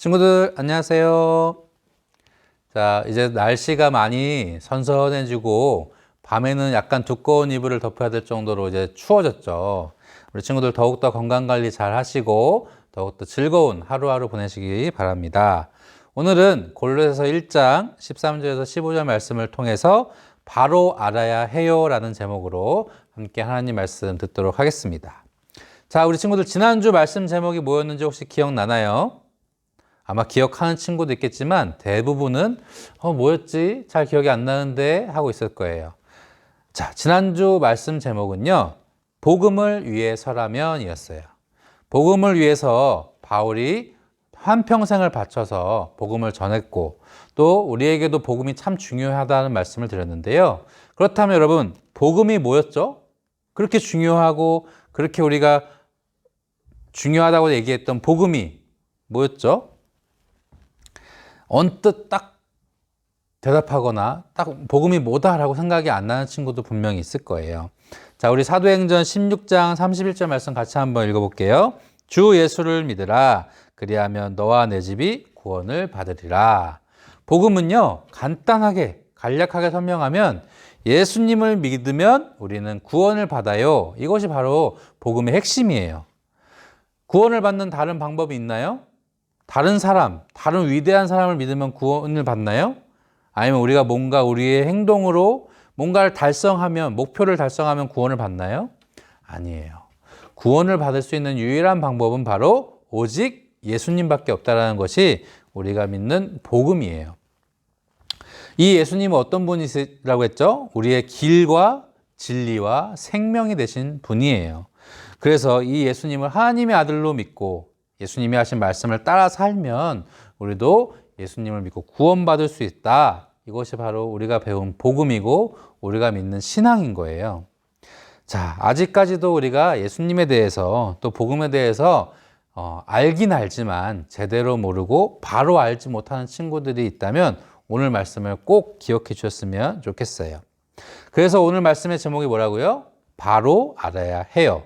친구들 안녕하세요. 자, 이제 날씨가 많이 선선해지고 밤에는 약간 두꺼운 이불을 덮어야 될 정도로 이제 추워졌죠. 우리 친구들 더욱더 건강관리 잘 하시고 더욱더 즐거운 하루하루 보내시기 바랍니다. 오늘은 골로새서 1장 13절에서 15절 말씀을 통해서 바로 알아야 해요 라는 제목으로 함께 하나님 말씀 듣도록 하겠습니다. 자, 우리 친구들 지난주 말씀 제목이 뭐였는지 혹시 기억나나요? 아마 기억하는 친구도 있겠지만 대부분은 뭐였지? 잘 기억이 안 나는데 하고 있을 거예요. 자, 지난주 말씀 제목은요. 복음을 위해서라면 이었어요. 복음을 위해서 바울이 한평생을 바쳐서 복음을 전했고 또 우리에게도 복음이 참 중요하다는 말씀을 드렸는데요. 그렇다면 여러분, 복음이 뭐였죠? 그렇게 중요하고 그렇게 우리가 중요하다고 얘기했던 복음이 뭐였죠? 언뜻 딱 대답하거나 딱 복음이 뭐다라고 생각이 안 나는 친구도 분명히 있을 거예요. 자, 우리 사도행전 16장 31절 말씀 같이 한번 읽어볼게요. 주 예수를 믿으라. 그리하면 너와 내 집이 구원을 받으리라. 복음은요, 간단하게 간략하게 설명하면 예수님을 믿으면 우리는 구원을 받아요. 이것이 바로 복음의 핵심이에요. 구원을 받는 다른 방법이 있나요? 다른 사람, 다른 위대한 사람을 믿으면 구원을 받나요? 아니면 우리가 뭔가 우리의 행동으로 뭔가를 달성하면, 목표를 달성하면 구원을 받나요? 아니에요. 구원을 받을 수 있는 유일한 방법은 바로 오직 예수님밖에 없다는 것이 우리가 믿는 복음이에요. 이 예수님은 어떤 분이시라고 했죠? 우리의 길과 진리와 생명이 되신 분이에요. 그래서 이 예수님을 하나님의 아들로 믿고 예수님이 하신 말씀을 따라 살면 우리도 예수님을 믿고 구원받을 수 있다. 이것이 바로 우리가 배운 복음이고 우리가 믿는 신앙인 거예요. 자, 아직까지도 우리가 예수님에 대해서 또 복음에 대해서 알긴 알지만 제대로 모르고 바로 알지 못하는 친구들이 있다면 오늘 말씀을 꼭 기억해 주셨으면 좋겠어요. 그래서 오늘 말씀의 제목이 뭐라고요? 바로 알아야 해요.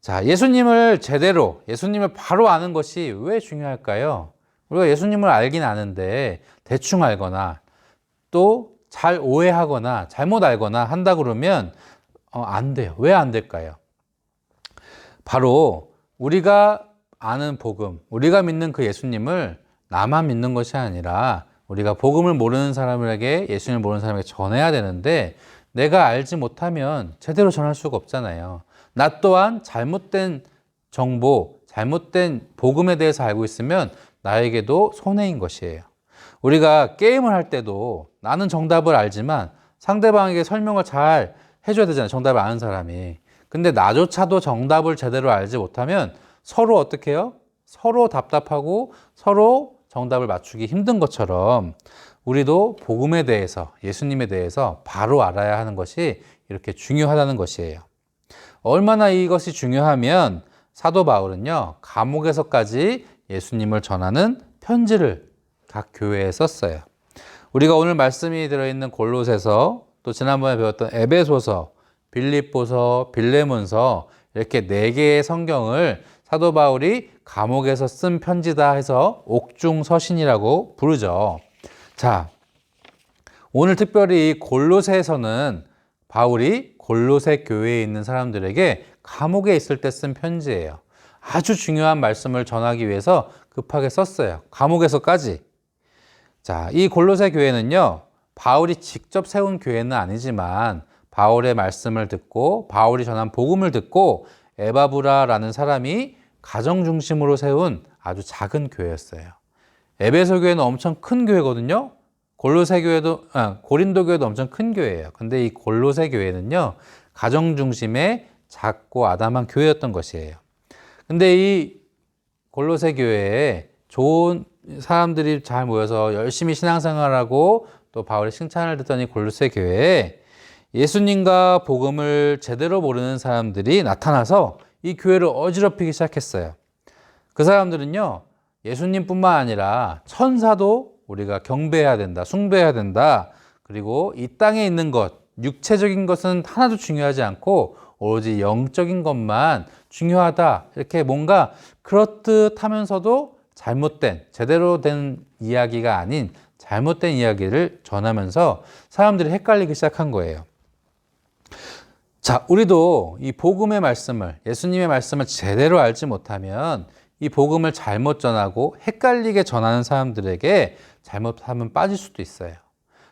자, 예수님을 제대로, 예수님을 바로 아는 것이 왜 중요할까요? 우리가 예수님을 알긴 아는데 대충 알거나 또 잘 오해하거나 잘못 알거나 한다 그러면 안 돼요. 왜 안 될까요? 바로 우리가 아는 복음, 우리가 믿는 그 예수님을 나만 믿는 것이 아니라 우리가 복음을 모르는 사람에게, 예수님을 모르는 사람에게 전해야 되는데 내가 알지 못하면 제대로 전할 수가 없잖아요. 나 또한 잘못된 정보, 잘못된 복음에 대해서 알고 있으면 나에게도 손해인 것이에요. 우리가 게임을 할 때도 나는 정답을 알지만 상대방에게 설명을 잘 해줘야 되잖아요. 정답을 아는 사람이. 근데 나조차도 정답을 제대로 알지 못하면 서로 어떻게 해요? 서로 답답하고 서로 정답을 맞추기 힘든 것처럼 우리도 복음에 대해서, 예수님에 대해서 바로 알아야 하는 것이 이렇게 중요하다는 것이에요. 얼마나 이것이 중요하면 사도 바울은요, 감옥에서까지 예수님을 전하는 편지를 각 교회에 썼어요. 우리가 오늘 말씀이 들어있는 골로새서, 또 지난번에 배웠던 에베소서, 빌립보서, 빌레몬서 이렇게 4개의 성경을 사도 바울이 감옥에서 쓴 편지다 해서 옥중서신이라고 부르죠. 자, 오늘 특별히 골로새에서는 바울이 골로새 교회에 있는 사람들에게 감옥에 있을 때 쓴 편지예요. 아주 중요한 말씀을 전하기 위해서 급하게 썼어요. 감옥에서까지. 자, 이 골로새 교회는요, 바울이 직접 세운 교회는 아니지만 바울의 말씀을 듣고 바울이 전한 복음을 듣고 에바브라라는 사람이 가정 중심으로 세운 아주 작은 교회였어요. 에베소 교회는 엄청 큰 교회거든요. 골로새 교회도, 고린도 교회도 엄청 큰 교회예요. 근데 이 골로새 교회는요, 가정 중심의 작고 아담한 교회였던 것이에요. 근데 이 골로새 교회에 좋은 사람들이 잘 모여서 열심히 신앙생활하고 또 바울의 칭찬을 듣더니 골로새 교회에 예수님과 복음을 제대로 모르는 사람들이 나타나서 이 교회를 어지럽히기 시작했어요. 그 사람들은요, 예수님뿐만 아니라 천사도 우리가 경배해야 된다, 숭배해야 된다. 그리고 이 땅에 있는 것, 육체적인 것은 하나도 중요하지 않고 오로지 영적인 것만 중요하다. 이렇게 뭔가 그렇듯 하면서도 잘못된, 제대로 된 이야기가 아닌 잘못된 이야기를 전하면서 사람들이 헷갈리기 시작한 거예요. 자, 우리도 이 복음의 말씀을, 예수님의 말씀을 제대로 알지 못하면 이 복음을 잘못 전하고 헷갈리게 전하는 사람들에게 잘못하면 빠질 수도 있어요.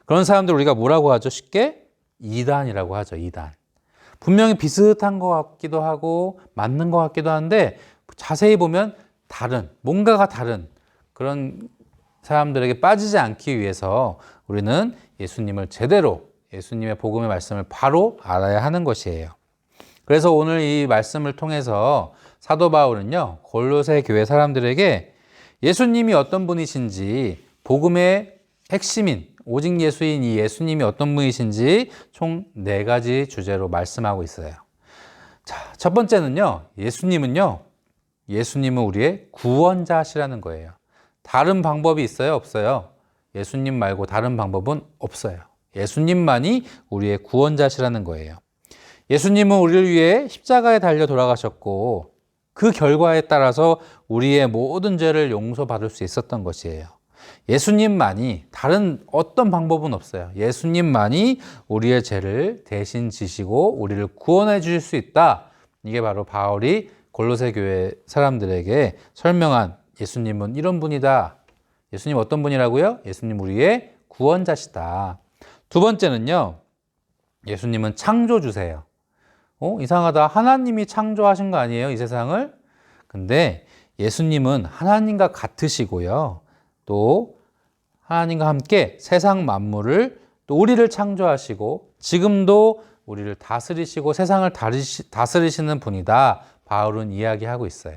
그런 사람들 우리가 뭐라고 하죠? 쉽게 이단이라고 하죠. 이단. 분명히 비슷한 것 같기도 하고 맞는 것 같기도 한데 자세히 보면 뭔가가 다른 그런 사람들에게 빠지지 않기 위해서 우리는 예수님을 제대로, 예수님의 복음의 말씀을 바로 알아야 하는 것이에요. 그래서 오늘 이 말씀을 통해서 사도 바울은요, 골로새 교회 사람들에게 예수님이 어떤 분이신지, 복음의 핵심인 오직 예수인 이 예수님이 어떤 분이신지 총 4가지 주제로 말씀하고 있어요. 자, 첫 번째는요, 예수님은 우리의 구원자시라는 거예요. 다른 방법이 있어요? 없어요? 예수님 말고 다른 방법은 없어요. 예수님만이 우리의 구원자시라는 거예요. 예수님은 우리를 위해 십자가에 달려 돌아가셨고 그 결과에 따라서 우리의 모든 죄를 용서받을 수 있었던 것이에요. 예수님만이, 다른 어떤 방법은 없어요. 예수님만이 우리의 죄를 대신 지시고 우리를 구원해 주실 수 있다. 이게 바로 바울이 골로새 교회 사람들에게 설명한 예수님은 이런 분이다. 예수님 어떤 분이라고요? 예수님 우리의 구원자시다. 두 번째는요, 예수님은 창조주세요. 이상하다. 하나님이 창조하신 거 아니에요? 이 세상을? 근데 예수님은 하나님과 같으시고요. 또 하나님과 함께 세상 만물을, 또 우리를 창조하시고 지금도 우리를 다스리시고 세상을 다스리시는 분이다. 바울은 이야기하고 있어요.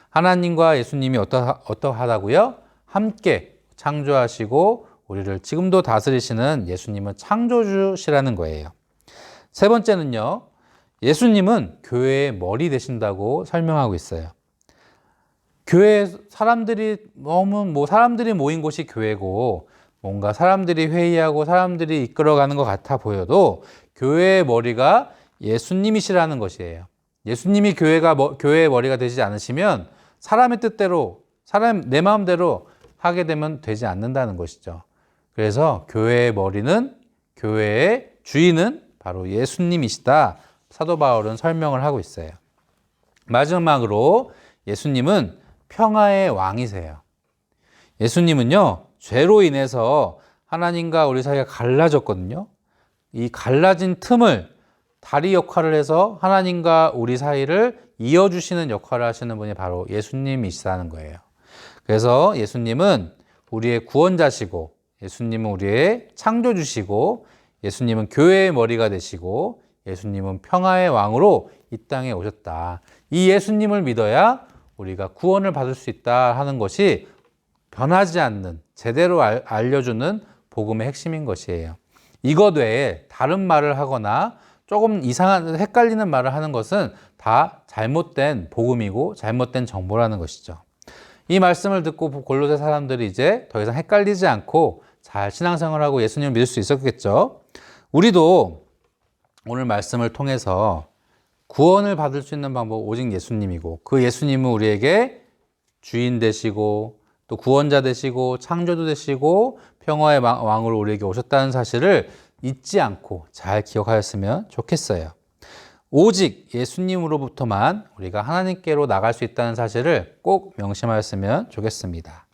하나님과 예수님이 어떠하다고요? 함께 창조하시고 우리를 지금도 다스리시는 예수님은 창조주시라는 거예요. 세 번째는요, 예수님은 교회의 머리 되신다고 설명하고 있어요. 교회 사람들이 사람들이 모인 곳이 교회고 뭔가 사람들이 회의하고 사람들이 이끌어가는 것 같아 보여도 교회의 머리가 예수님이시라는 것이에요. 예수님이 교회의 머리가 되지 않으시면 사람의 뜻대로, 내 마음대로 하게 되면 되지 않는다는 것이죠. 그래서 교회의 교회의 주인은 바로 예수님이시다. 사도 바울은 설명을 하고 있어요. 마지막으로 예수님은 평화의 왕이세요. 예수님은요, 죄로 인해서 하나님과 우리 사이가 갈라졌거든요. 이 갈라진 틈을 다리 역할을 해서 하나님과 우리 사이를 이어주시는 역할을 하시는 분이 바로 예수님이시다는 거예요. 그래서 예수님은 우리의 구원자시고, 예수님은 우리의 창조주시고, 예수님은 교회의 머리가 되시고, 예수님은 평화의 왕으로 이 땅에 오셨다. 이 예수님을 믿어야 우리가 구원을 받을 수 있다 하는 것이 변하지 않는, 제대로 알려주는 복음의 핵심인 것이에요. 이것 외에 다른 말을 하거나 조금 헷갈리는 말을 하는 것은 다 잘못된 복음이고 잘못된 정보라는 것이죠. 이 말씀을 듣고 골로새 사람들이 이제 더 이상 헷갈리지 않고 잘 신앙생활하고 예수님을 믿을 수 있었겠죠. 우리도 오늘 말씀을 통해서 구원을 받을 수 있는 방법 오직 예수님이고, 그 예수님은 우리에게 주인 되시고 또 구원자 되시고 창조주 되시고 평화의 왕으로 우리에게 오셨다는 사실을 잊지 않고 잘 기억하였으면 좋겠어요. 오직 예수님으로부터만 우리가 하나님께로 나갈 수 있다는 사실을 꼭 명심하였으면 좋겠습니다.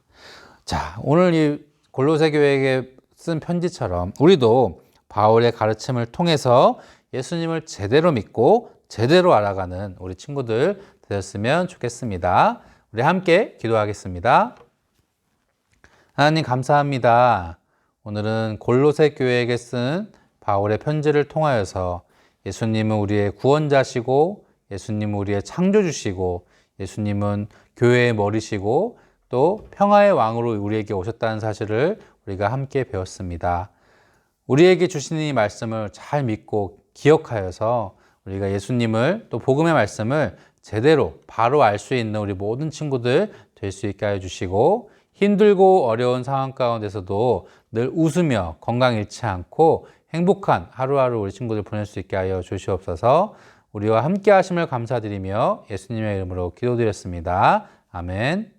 자, 오늘 이 골로새 교회에게 쓴 편지처럼 우리도 바울의 가르침을 통해서 예수님을 제대로 믿고 제대로 알아가는 우리 친구들 되었으면 좋겠습니다. 우리 함께 기도하겠습니다. 하나님 감사합니다. 오늘은 골로새 교회에게 쓴 바울의 편지를 통하여서 예수님은 우리의 구원자시고, 예수님은 우리의 창조주시고, 예수님은 교회의 머리시고 또 평화의 왕으로 우리에게 오셨다는 사실을 우리가 함께 배웠습니다. 우리에게 주시는 이 말씀을 잘 믿고 기억하여서 우리가 예수님을, 또 복음의 말씀을 제대로 바로 알 수 있는 우리 모든 친구들 될 수 있게 하여 주시고, 힘들고 어려운 상황 가운데서도 늘 웃으며 건강 잃지 않고 행복한 하루하루 우리 친구들 보낼 수 있게 하여 주시옵소서. 우리와 함께 하심을 감사드리며 예수님의 이름으로 기도드렸습니다. 아멘.